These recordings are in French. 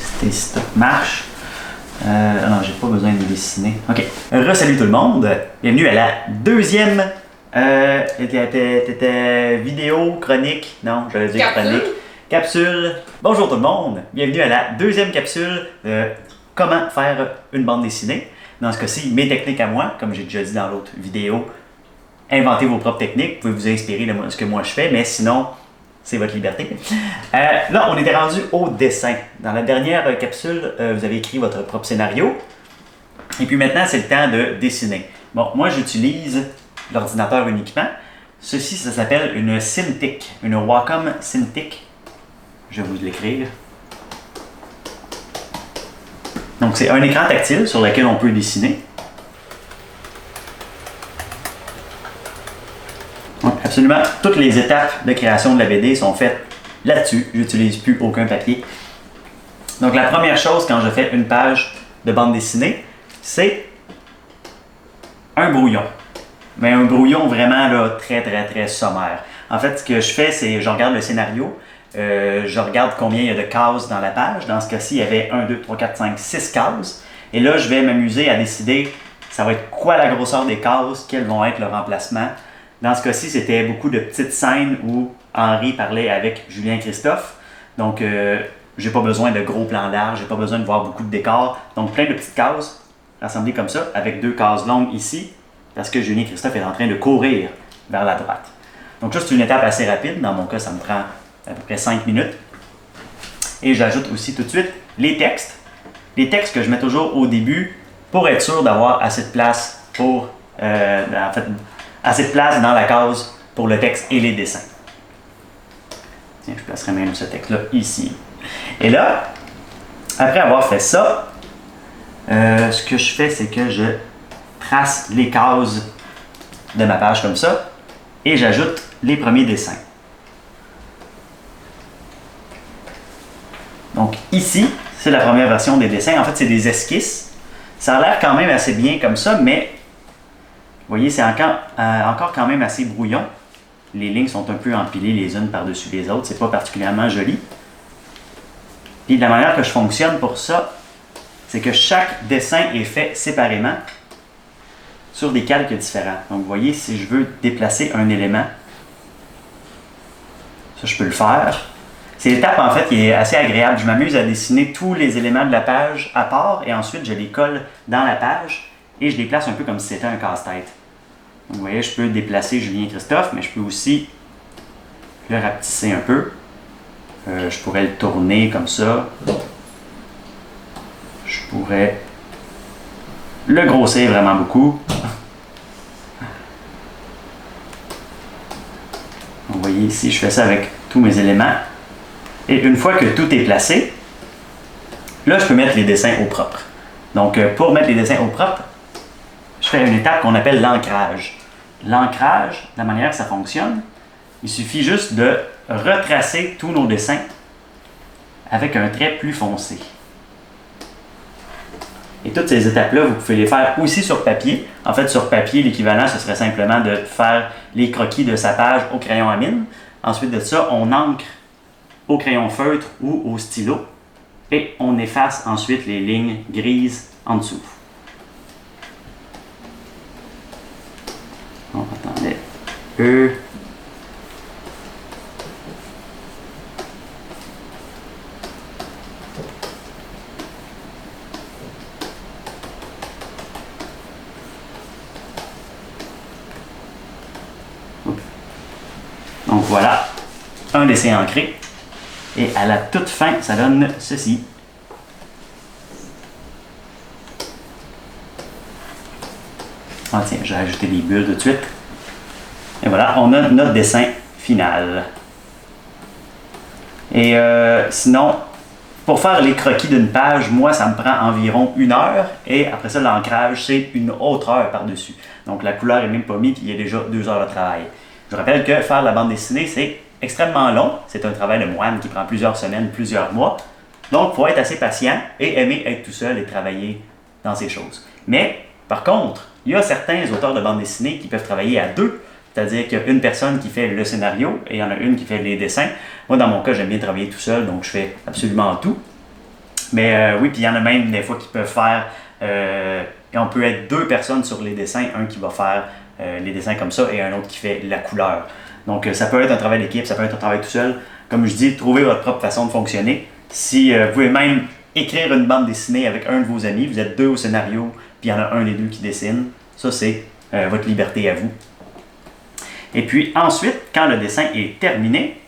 tester si tout marche. Non, j'ai pas besoin de dessiner. Ok. Salut tout le monde. Bienvenue à la deuxième vidéo, chronique. Non, j'allais dire chronique. Capsule. Bonjour tout le monde. Bienvenue à la deuxième capsule de comment faire une bande dessinée. Dans ce cas-ci, mes techniques à moi, comme j'ai déjà dit dans l'autre vidéo. Inventez vos propres techniques. Vous pouvez vous inspirer de ce que moi je fais, mais sinon, c'est votre liberté. Là, on était rendu au dessin. Dans la dernière capsule, vous avez écrit votre propre scénario. Et puis maintenant, c'est le temps de dessiner. Bon, moi, j'utilise l'ordinateur uniquement. Ceci, ça s'appelle une Cintiq, une Wacom Cintiq. Je vais vous l'écrire. Donc, c'est un écran tactile sur lequel on peut dessiner. Donc, absolument toutes les étapes de création de la BD sont faites là-dessus. J'utilise plus aucun papier. Donc, la première chose quand je fais une page de bande dessinée, c'est un brouillon. Mais un brouillon vraiment là, très sommaire. En fait, ce que je fais, c'est je regarde le scénario, je regarde combien il y a de cases dans la page. Dans ce cas-ci, il y avait 1, 2, 3, 4, 5, 6 cases. Et là, je vais m'amuser à décider ça va être quoi la grosseur des cases, quels vont être le remplacement. Dans ce cas-ci, c'était beaucoup de petites scènes où Henri parlait avec Julien Christophe. Donc, j'ai pas besoin de gros plans larges, j'ai pas besoin de voir beaucoup de décors. Donc, plein de petites cases rassemblées comme ça, avec 2 cases longues ici, parce que Julien Christophe est en train de courir vers la droite. Donc, ça, c'est une étape assez rapide. Dans mon cas, ça me prend à peu près 5 minutes. Et j'ajoute aussi tout de suite les textes. Les textes que je mets toujours au début pour être sûr d'avoir assez de place pour... assez de place dans la case pour le texte et les dessins. Tiens, je placerai même ce texte-là ici. Et là, après avoir fait ça, ce que je fais, c'est que je trace les cases de ma page comme ça et j'ajoute les premiers dessins. Donc ici, c'est la première version des dessins. En fait, c'est des esquisses. Ça a l'air quand même assez bien comme ça, mais vous voyez, c'est encore quand même assez brouillon. Les lignes sont un peu empilées les unes par-dessus les autres. C'est pas particulièrement joli. Puis la manière que je fonctionne pour ça, c'est que chaque dessin est fait séparément sur des calques différents. Donc vous voyez, si je veux déplacer un élément, ça je peux le faire. C'est l'étape en fait qui est assez agréable. Je m'amuse à dessiner tous les éléments de la page à part et ensuite je les colle dans la page. Et je les place un peu comme si c'était un casse-tête. Donc, vous voyez, je peux déplacer Julien Christophe, mais je peux aussi le rapetisser un peu. Je pourrais le tourner comme ça. Je pourrais le grossir vraiment beaucoup. Vous voyez ici, je fais ça avec tous mes éléments. Et une fois que tout est placé, là, je peux mettre les dessins au propre. Donc, pour mettre les dessins au propre, je fais une étape qu'on appelle l'ancrage. L'ancrage, la manière que ça fonctionne, il suffit juste de retracer tous nos dessins avec un trait plus foncé. Et toutes ces étapes-là, vous pouvez les faire aussi sur papier. En fait, sur papier, l'équivalent, ce serait simplement de faire les croquis de sa page au crayon à mine. Ensuite de ça, on encre au crayon feutre ou au stylo et on efface ensuite les lignes grises en dessous. On attendait. Donc voilà, un dessin ancré. Et à la toute fin, ça donne ceci. Ah tiens, j'ai ajouté des bulles tout de suite. Et voilà, on a notre dessin final. Et sinon, pour faire les croquis d'une page, moi, ça me prend environ 1 heure. Et après ça, l'ancrage, c'est une autre heure par-dessus. Donc la couleur est même pas mise, puis il y a déjà 2 heures de travail. Je rappelle que faire la bande dessinée, c'est extrêmement long. C'est un travail de moine qui prend plusieurs semaines, plusieurs mois. Donc, il faut être assez patient et aimer être tout seul et travailler dans ces choses. Mais, par contre, il y a certains auteurs de bande dessinée qui peuvent travailler à 2. C'est-à-dire qu'il y a une personne qui fait le scénario et il y en a une qui fait les dessins. Moi, dans mon cas, j'aime bien travailler tout seul, donc je fais absolument tout. Mais oui, puis il y en a même des fois qui peuvent faire, on peut être 2 personnes sur les dessins, un qui va faire les dessins comme ça et un autre qui fait la couleur. Donc ça peut être un travail d'équipe, ça peut être un travail tout seul. Comme je dis, trouvez votre propre façon de fonctionner. Si vous pouvez même écrire une bande dessinée avec un de vos amis, vous êtes 2 au scénario, puis il y en a un des 2 qui dessine, ça c'est votre liberté à vous. Et puis ensuite, quand le dessin est terminé,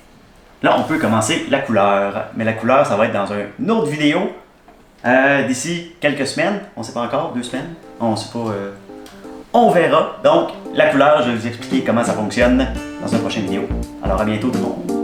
là on peut commencer la couleur. Mais la couleur, ça va être dans une autre vidéo d'ici quelques semaines. On ne sait pas encore, 2 semaines, on ne sait pas. On verra. Donc la couleur, je vais vous expliquer comment ça fonctionne dans une prochaine vidéo. Alors à bientôt tout le monde.